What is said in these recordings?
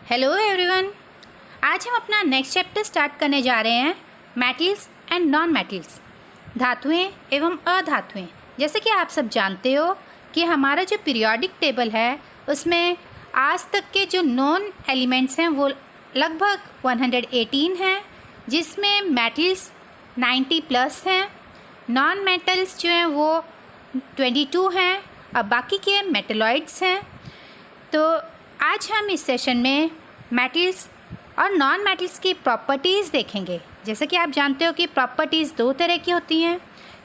Hello everyone. आज हम अपना नेक्स्ट चैप्टर स्टार्ट करने जा रहे हैं, मेटल्स एंड नॉन मेटल्स, धातुएं एवं अधातुएं। जैसे कि आप सब जानते हो कि हमारा जो पीरियोडिक टेबल है उसमें आज तक के जो नॉन एलिमेंट्स हैं वो लगभग 118 हैं, जिसमें मेटल्स 90 प्लस हैं, नॉन मेटल्स जो हैं वो 22 हैं और बाकी के मेटलॉइड्स हैं। तो आज हम इस सेशन में मेटल्स और नॉन मेटल्स की प्रॉपर्टीज़ देखेंगे। जैसे कि आप जानते हो कि प्रॉपर्टीज़ दो तरह की होती हैं,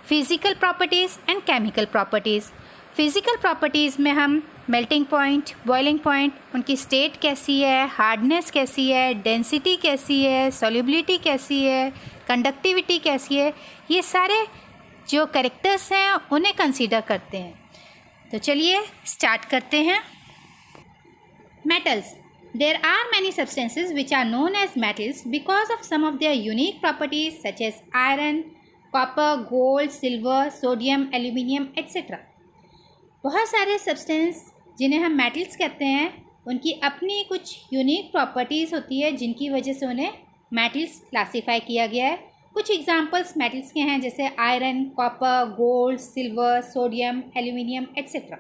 physical properties and chemical properties. Physical properties में हम मेल्टिंग पॉइंट, बॉइलिंग पॉइंट, उनकी स्टेट कैसी है, हार्डनेस कैसी है, डेंसिटी कैसी है, सॉल्युबिलिटी कैसी है, कंडक्टिविटी कैसी है, ये सारे जो कैरेक्टर्स हैं उन्हें कंसीडर करते हैं। तो चलिए स्टार्ट करते हैं। Metals. There are many substances which are known as metals because of some of their unique properties such as iron, copper, gold, silver, sodium, aluminium, etc. बहुत सारे सब्सटेंस जिन्हें हम मेटल्स कहते हैं उनकी अपनी कुछ यूनिक प्रॉपर्टीज़ होती है जिनकी वजह से उन्हें मेटल्स क्लासीफाई किया गया है। कुछ एग्जांपल्स मेटल्स के हैं जैसे iron, copper, gold, silver, sodium, aluminium etcetera.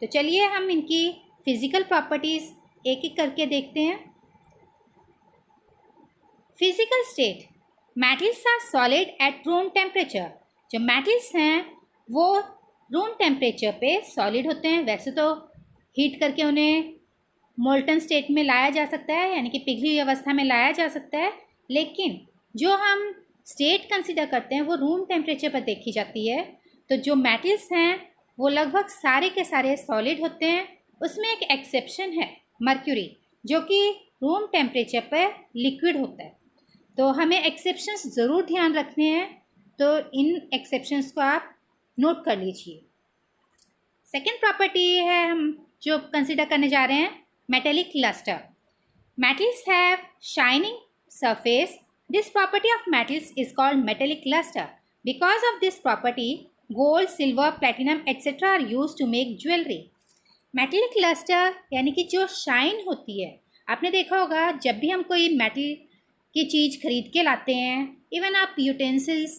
तो चलिए हम इनकी फिज़िकल प्रॉपर्टीज़ एक एक करके देखते हैं। Physical state, metals are solid at room temperature. जो मेटल्स हैं वो रूम टेम्परेचर पे सॉलिड होते हैं। वैसे तो हीट करके उन्हें मोल्टन स्टेट में लाया जा सकता है, यानी कि पिघली हुई अवस्था में लाया जा सकता है, लेकिन जो हम स्टेट कंसिडर करते हैं वो रूम टेम्परेचर पर देखी जाती है। तो जो मेटल्स हैं वो लगभग सारे के सारे सॉलिड होते हैं। उसमें एक एक्सेप्शन है, मर्क्यूरी, जो कि रूम टेम्परेचर पर लिक्विड होता है। तो हमें एक्सेप्शंस ज़रूर ध्यान रखने हैं, तो इन एक्सेप्शंस को आप नोट कर लीजिए। सेकेंड प्रॉपर्टी है हम जो कंसिडर करने जा रहे हैं, metallic lustre. Metals have shining surface. This property of metals is called metallic lustre. Because of this property gold, silver, platinum etcetera are used to make jewellery. Metallic lustre यानी कि जो शाइन होती है, आपने देखा होगा जब भी हम कोई मेटल की चीज़ खरीद के लाते हैं, इवन आप यूटेंसिल्स,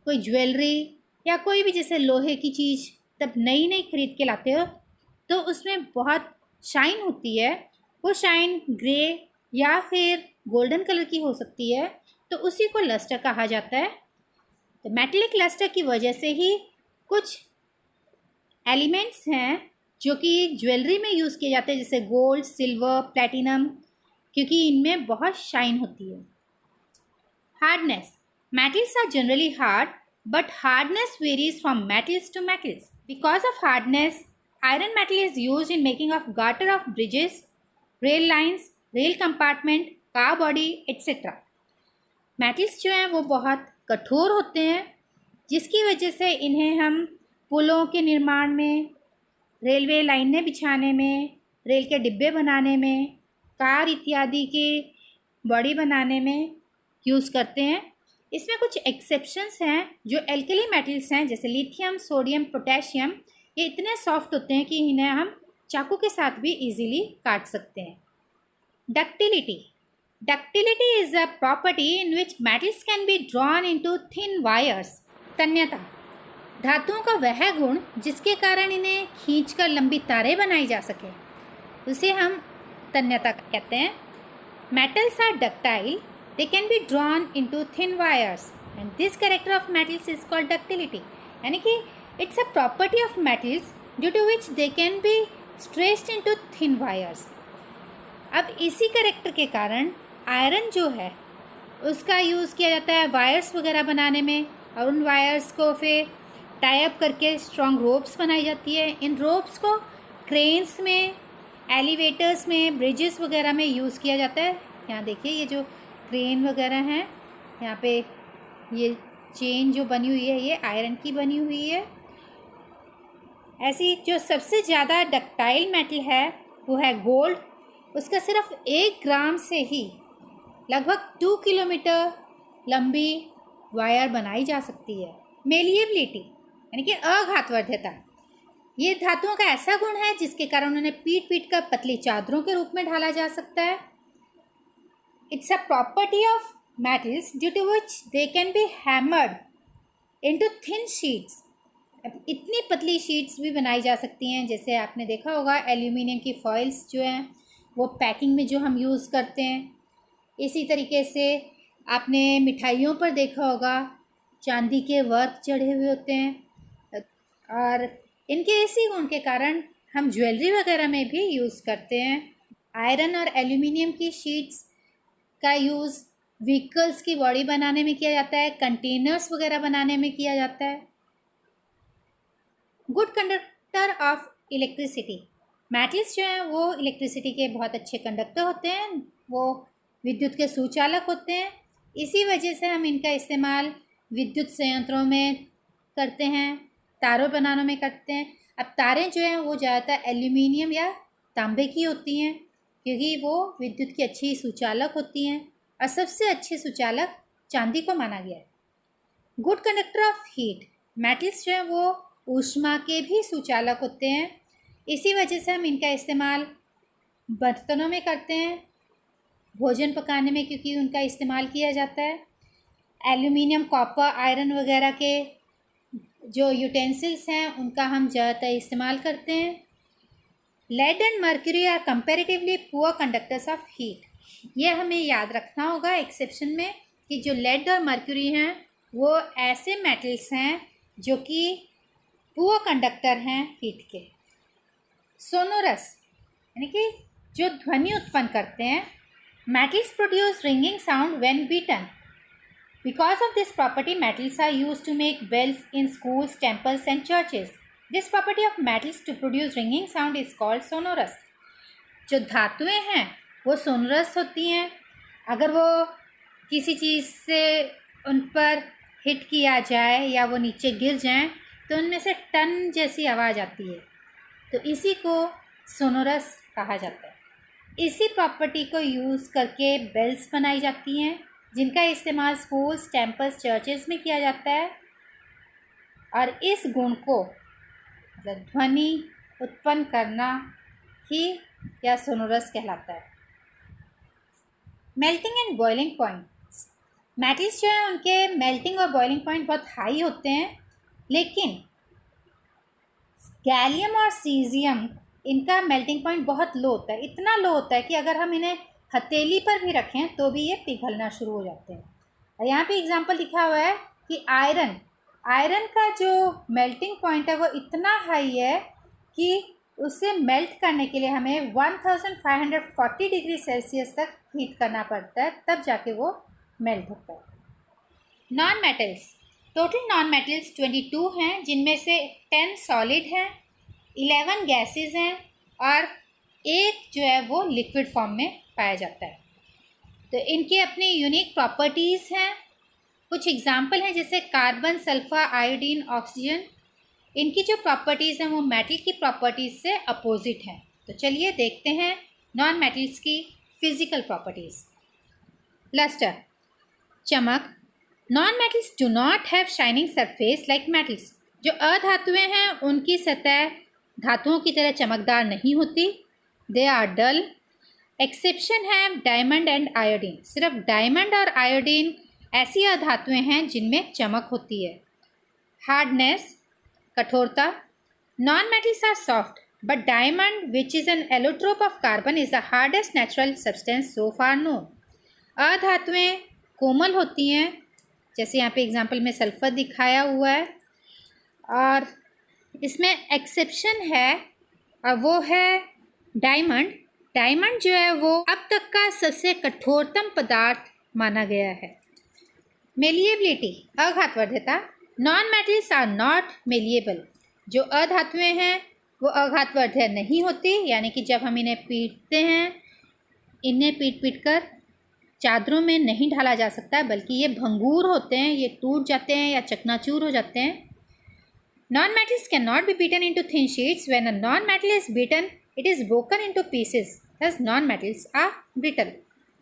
कोई ज्वेलरी या कोई भी जैसे लोहे की चीज़ तब नई नई खरीद के लाते हो तो उसमें बहुत शाइन होती है। वो शाइन ग्रे या फिर गोल्डन कलर की हो सकती है, तो उसी को लस्टर कहा जाता है। तो मेटेलिक लस्टर की वजह से ही कुछ एलिमेंट्स हैं जो कि ज्वेलरी में यूज़ किए जाते हैं, जैसे गोल्ड, सिल्वर, प्लैटिनम, क्योंकि इनमें बहुत शाइन होती है। Hardness, metals are generally hard but hardness varies from metals to metals. Because of hardness, iron metal is use in making of girder of bridges, rail lines, rail compartment, car body etcetera. Metals जो हैं वो बहुत कठोर होते हैं, जिसकी वजह से इन्हें हम पुलों के निर्माण में, रेलवे लाइनें बिछाने में, रेल के डिब्बे बनाने में, कार इत्यादि के बॉडी बनाने में यूज़ करते हैं। इसमें कुछ एक्सेप्शंस हैं। जो एल्कली मेटल्स हैं जैसे लिथियम, सोडियम, पोटेशियम, ये इतने सॉफ्ट होते हैं कि इन्हें हम चाकू के साथ भी इजीली काट सकते हैं। Ductility, ductility is a property in which metals can be drawn into thin wires. तन्यता, धातुओं का वह गुण जिसके कारण इन्हें खींचकर लंबी तारें बनाई जा सके, उसे हम तन्यता कहते हैं। Metals are ductile, they can be drawn into thin wires and this character of metals is called ductility, यानी कि it's a property of metals due to which they can be stretched into thin wires. अब इसी character के कारण iron जो है उसका use किया जाता है वायर्स वगैरह बनाने में, और उन वायर्स को फिर टाई अप करके स्ट्रॉन्ग रोप्स बनाई जाती है। इन रोप्स को क्रेन्स में, एलिवेटर्स में, ब्रिजेस वगैरह में यूज़ किया जाता है। यहाँ देखिए ये जो क्रेन वगैरह हैं, यहाँ पे ये चेन जो बनी हुई है ये आयरन की बनी हुई है। ऐसी जो सबसे ज़्यादा डक्टाइल मेटल है वो है गोल्ड। उसका सिर्फ 1 ग्राम से ही लगभग 2 किलोमीटर लंबी वायर बनाई जा सकती है। मेलिएबिलिटी यानी कि अघातवर्ध्यता, ये धातुओं का ऐसा गुण है जिसके कारण उन्हें पीट कर पतली चादरों के रूप में ढाला जा सकता है। It's a property of metals due to which they can be hammered into thin sheets. अब इतनी पतली शीट्स भी बनाई जा सकती हैं, जैसे आपने देखा होगा एल्यूमिनियम की फॉइल्स जो हैं वो पैकिंग में जो हम यूज़ करते हैं। इसी तरीके से आपने मिठाइयों पर देखा होगा चांदी के वर्क चढ़े हुए होते हैं, और इनके इसी गुण के कारण हम ज्वेलरी वगैरह में भी यूज़ करते हैं। आयरन और एल्यूमिनियम की शीट्स का यूज़ व्हीकल्स की बॉडी बनाने में किया जाता है, कंटेनर्स वगैरह बनाने में किया जाता है। Good conductor of electricity, metals जो हैं वो इलेक्ट्रिसिटी के बहुत अच्छे कंडक्टर होते हैं, वो विद्युत के सुचालक होते हैं। इसी वजह से हम इनका इस्तेमाल विद्युत संयंत्रों में करते हैं, तारों बनाने में करते हैं। अब तारें जो हैं वो ज़्यादातर एल्यूमिनियम या तांबे की होती हैं, क्योंकि वो विद्युत की अच्छी सुचालक होती हैं, और सबसे अच्छे सुचालक चांदी को माना गया है। Good conductor of heat, metals जो हैं वो ऊष्मा के भी सुचालक होते हैं। इसी वजह से हम इनका इस्तेमाल बर्तनों में करते हैं, भोजन पकाने में, क्योंकि उनका इस्तेमाल किया जाता है। एल्यूमिनियम, कॉपर, आयरन वगैरह के जो यूटेंसिल्स हैं उनका हम ज़्यादातर इस्तेमाल करते हैं। Lead and mercury are comparatively poor conductors of heat, ये हमें याद रखना होगा एक्सेप्शन में कि जो लेड और मर्क्यूरी हैं वो ऐसे मेटल्स हैं जो कि पुअर कंडक्टर हैं हीट के। सोनोरस यानी कि जो ध्वनि उत्पन्न करते हैं। Metals produce ringing sound when beaten. Because of this property metals are used to make bells in schools, temples and churches. This property of metals to produce ringing sound is called sonorous. जो धातुएं हैं वो sonorous होती हैं। अगर वो किसी चीज़ से उन पर हिट किया जाए या वो नीचे गिर जाएं तो उनमें से टन जैसी आवाज़ आती है, तो इसी को सोनोरस कहा जाता है। इसी प्रॉपर्टी को यूज़ करके बेल्स बनाई जाती हैं, जिनका इस्तेमाल स्कूल्स, टेम्पल्स, चर्चेज में किया जाता है, और इस गुण को मतलब ध्वनि उत्पन्न करना ही या सोनोरस कहलाता है। Melting and boiling points, metals जो हैं उनके मेल्टिंग और बॉइलिंग पॉइंट बहुत हाई होते हैं, लेकिन गैलियम और सीजियम इनका मेल्टिंग पॉइंट बहुत लो होता है। इतना लो होता है कि अगर हम इन्हें हथेली पर भी रखें तो भी ये पिघलना शुरू हो जाते हैं। और यहाँ पे एग्जांपल लिखा हुआ है कि आयरन का जो मेल्टिंग पॉइंट है वो इतना हाई है कि उसे मेल्ट करने के लिए हमें 1540 डिग्री सेल्सियस तक हीट करना पड़ता है, तब जाके वो मेल्ट होता है। Non metals, total non metals 22 हैं, जिनमें से 10 सॉलिड हैं, 11 गैसेस हैं और एक जो है वो लिक्विड फॉर्म में पाया जाता है। तो इनके अपनी यूनिक प्रॉपर्टीज़ हैं। कुछ एग्जाम्पल हैं जैसे कार्बन, सल्फर, आयोडीन, ऑक्सीजन। इनकी जो प्रॉपर्टीज़ हैं वो मेटल की प्रॉपर्टीज़ से अपोजिट हैं। तो चलिए देखते हैं नॉन मेटल्स की फिजिकल प्रॉपर्टीज़। लस्टर, चमक। Non metals do not have shining surface like metals. जो अधातुएं हैं उनकी सतह धातुओं की तरह चमकदार नहीं होती, दे आर डल। एक्सेप्शन है डायमंड एंड आयोडीन। सिर्फ डायमंड और आयोडीन ऐसी अधातुएं हैं जिनमें चमक होती है। हार्डनेस, कठोरता। Non metals are soft but diamond which is an allotrope of carbon is the hardest natural substance so far known. अधातुएं कोमल होती हैं, जैसे यहाँ पे एग्जाम्पल में सल्फर दिखाया हुआ है, और इसमें एक्सेप्शन है और वो है डायमंड। डायमंड जो है वो अब तक का सबसे कठोरतम पदार्थ माना गया है। मेलिएबिलिटी, अघातवर्ध्यता। Non metals are not malleable. जो अधातुएं हैं वो अघातवर्ध्य नहीं होती, यानी कि जब हम इन्हें पीटते हैं, इन्हें पीट कर चादरों में नहीं ढाला जा सकता, बल्कि ये भंगूर होते हैं, ये टूट जाते हैं या चकनाचूर हो जाते हैं। Non metals can not be beaten into thin sheets. When a non metal is beaten it is broken into pieces, thus non metals are brittle.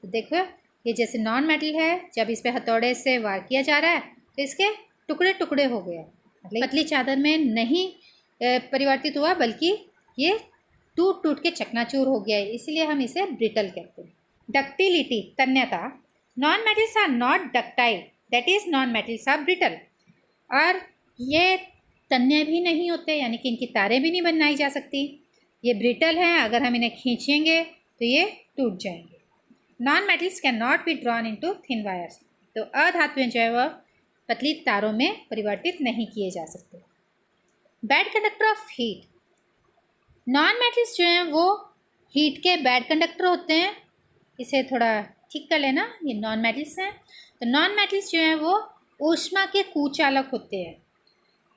तो देखो ये जैसे नॉन मेटल है, जब इस पर हथौड़े से वार किया जा रहा है तो इसके टुकड़े टुकड़े हो गए, मतलब पतली चादर में नहीं परिवर्तित हुआ, बल्कि ये टूट टूट के चकनाचूर हो गया है, इसीलिए हम इसे ब्रिटल कहते हैं। डक्टिलिटी तन्यता, non metals are not ductile, that is non metals are brittle. और ये तन्य भी नहीं होते, यानी कि इनकी तारें भी नहीं बनाई जा सकती, ये ब्रिटल हैं, अगर हम इन्हें खींचेंगे तो ये टूट जाएंगे। Non metals can not B drawn into thin wires, तो अधातुएं जो है वह पतली तारों में परिवर्तित नहीं किए जा सकते। Bad conductor of heat, non metals जो हैं वो हीट के बैड कंडक्टर होते हैं। इसे थोड़ा ठीक कर लेना, ये नॉन मेटल्स हैं। तो नॉन मेटल्स जो हैं वो ऊष्मा के कुचालक होते हैं।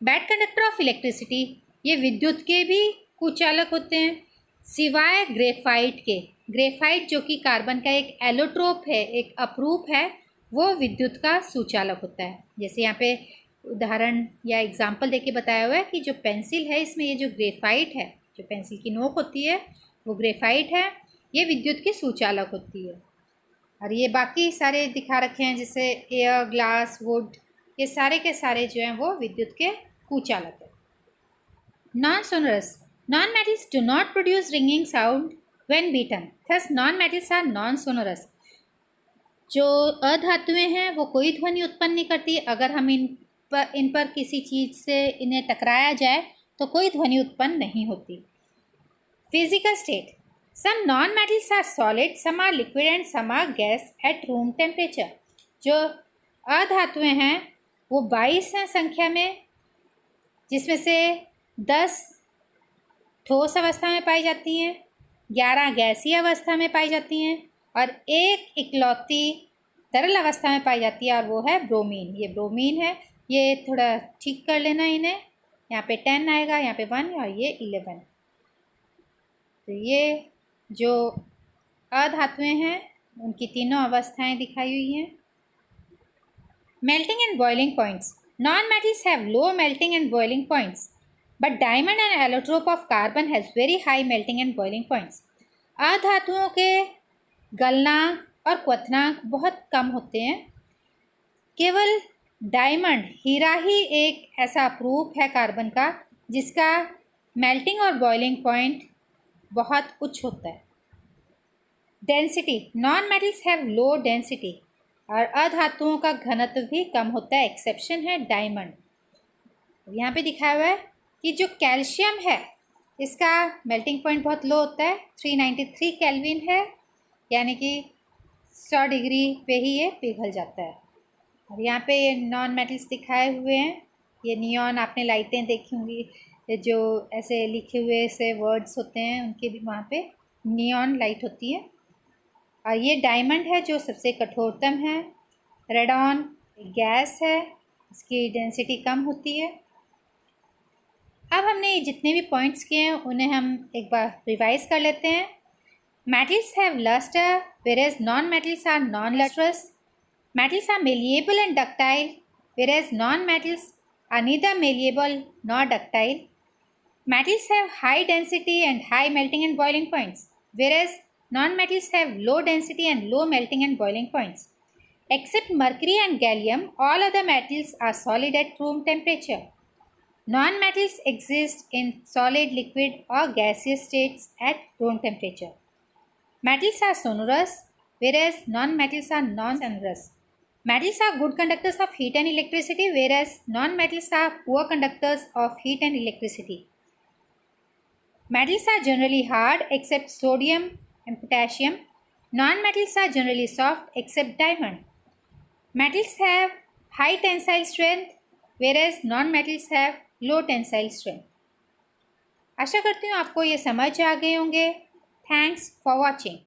बैड कंडक्टर ऑफ इलेक्ट्रिसिटी, ये विद्युत के भी कुचालक होते हैं, सिवाय ग्रेफाइट के। ग्रेफाइट जो कि कार्बन का एक एलोट्रोप है, एक अपरूप है, वो विद्युत का सुचालक होता है। जैसे यहाँ पे उदाहरण या एग्जाम्पल देके बताया हुआ है कि जो पेंसिल है इसमें ये जो ग्रेफाइट है, जो पेंसिल की नोक होती है वो ग्रेफाइट है, ये विद्युत की सुचालक होती है। और ये बाकी सारे दिखा रखे हैं जैसे एयर, ग्लास, वुड, ये सारे के सारे जो हैं वो विद्युत के कुचालक है। Non sonorous, non metals do not produce ringing sound when beaten, thus non metals are non sonorous. जो अधातुएं हैं वो कोई ध्वनि उत्पन्न नहीं करती, अगर हम इन पर किसी चीज़ से इन्हें टकराया जाए तो कोई ध्वनि उत्पन्न नहीं होती। Physical state, some non metals are solid, some are liquid and some are gas at room temperature. जो अधातुएं हैं वो 22 हैं संख्या में, जिसमें से 10 ठोस अवस्था में पाई जाती हैं, 11 गैसीय अवस्था में पाई जाती हैं और एक इकलौती तरल अवस्था में पाई जाती है और वो है ब्रोमीन। ये ब्रोमीन है, ये थोड़ा ठीक कर लेना इन्हें, यहाँ पे 10 आएगा, यहाँ पे 1 और ये 11। तो ये जो अधातुएं हैं उनकी तीनों अवस्थाएं दिखाई हुई हैं। Melting and boiling points, non metals have low melting and boiling points but diamond and allotrope of carbon has very high melting and boiling points. अधातुओं के गलनांक और क्वथनांक बहुत कम होते हैं। केवल डायमंड, हीरा ही एक ऐसा अपरूप है कार्बन का जिसका मेल्टिंग और बॉइलिंग पॉइंट बहुत उच्च होता है। Density, non metals have low density, और अधातुओं का घनत्व भी कम होता है, एक्सेप्शन है डायमंड। यहाँ पे दिखाया हुआ है कि जो कैल्शियम है इसका मेल्टिंग पॉइंट बहुत लो होता है, 393 केल्विन है, यानी कि 100 डिग्री पे ही ये पिघल जाता है। और यहाँ पे ये नॉन मेटल्स दिखाए हुए हैं, ये नियॉन, आपने लाइटें देखी होंगी, जो ऐसे लिखे हुए से वर्ड्स होते हैं उनके भी वहाँ पे नियॉन लाइट होती है। और ये डायमंड है जो सबसे कठोरतम है। रेडॉन गैस है, इसकी डेंसिटी कम होती है। अब हमने जितने भी पॉइंट्स किए हैं उन्हें हम एक बार रिवाइज कर लेते हैं। Metals have lustre whereas non-metals are non-lustrous. Metals are malleable and ductile whereas non-metals are neither malleable nor ductile. Metals have high density and high melting and boiling points whereas non-metals have low density and low melting and boiling points. Except mercury and gallium, all other metals are solid at room temperature. Non-metals exist in solid, liquid or gaseous states at room temperature. Metals are sonorous, whereas non-metals are non-sonorous. Metals are good conductors of heat and electricity, whereas non-metals are poor conductors of heat and electricity. Metals are generally hard except sodium and potassium. Non-metals are generally soft except diamond. Metals have high tensile strength, whereas non-metals have low tensile strength. आशा करती हूँ आपको ये समझ आ गए होंगे। Thanks for watching.